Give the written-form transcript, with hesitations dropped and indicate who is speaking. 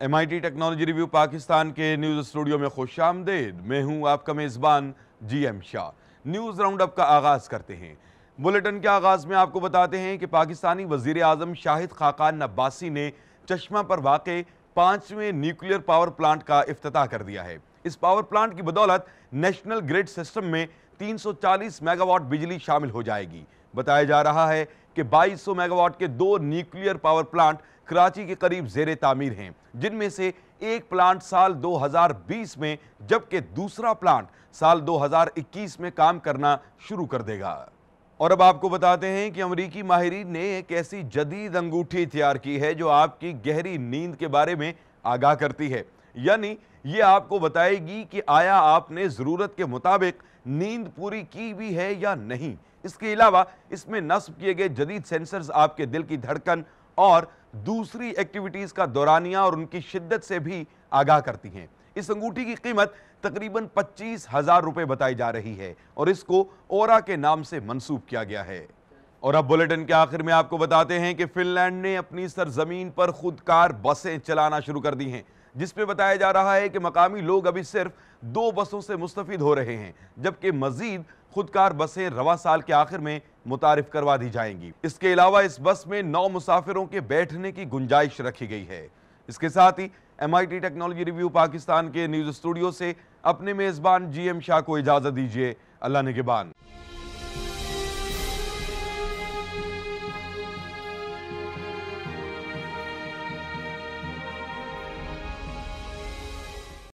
Speaker 1: MIT technology review Pakistan के news studio में खुशामदीद। मैं हूं आपका मेज़बान GM Shah. News round up का आगाज़ करते हैं। बुलेटिन के आगाज़ में आपको बताते हैं कि पाकिस्तानी वज़ीर आज़म शाहिद खाकान अब्बासी ने चश्मा पर वाक़े 5वें न्यूक्लियर पावर प्लांट का इफ्तिताह कर दिया है। इस पावर प्लांट की बदौलत नेशनल ग्रिड सिस्टम में 340 मेगावाट बिजली शामिल हो जाएगी। बताया जा रहा है कि 2200 मेगावाट के 2 न्यूक्लियर पावर प्लांट कराची के करीब ज़ेरे तामीर हैं, जिनमें से एक प्लांट साल 2020 में जबकि दूसरा प्लांट साल 2021 में काम करना शुरू कर देगा। और अब आपको बताते हैं कि अमरीकी माहिरीन ने एक ऐसी जदीद अंगूठी तैयार की है जो आपकी गहरी नींद के बारे में आगाह करती है। यानी ये आपको बताएगी कि आया आपने ज़रूरत के मुताबिक नींद पूरी की भी है या नहीं। इसके अलावा इसमें नस्ब किए गए जदीद सेंसर्स आपके दिल की धड़कन और दूसरी एक्टिविटीज का दौरानिया और उनकी शिद्दत से भी आगाह करती हैं। इस अंगूठी की कीमत तकरीबन 25,000 रुपए बताई जा रही है और इसको ओरा के नाम से मंसूब किया गया है। और अब बुलेटिन के आखिर में आपको बताते हैं कि फिनलैंड ने अपनी सरजमीन पर खुदकार बसें चलाना शुरू कर दी हैं, जिसपे बताया जा रहा है कि मकामी लोग अभी सिर्फ 2 बसों से मुस्तफिद हो रहे हैं, जबकि मजीद खुदकार बसें रवा साल के आखिर में मुतारिफ करवा दी जाएंगी। इसके अलावा इस बस में 9 मुसाफिरों के बैठने की गुंजाइश रखी गई है। इसके साथ ही MIT टेक्नोलॉजी रिव्यू पाकिस्तान के न्यूज़ स्टूडियो से अपने मेज़बान GM शाह को इजाज़त दीजिए। अल्लाह निगहबान।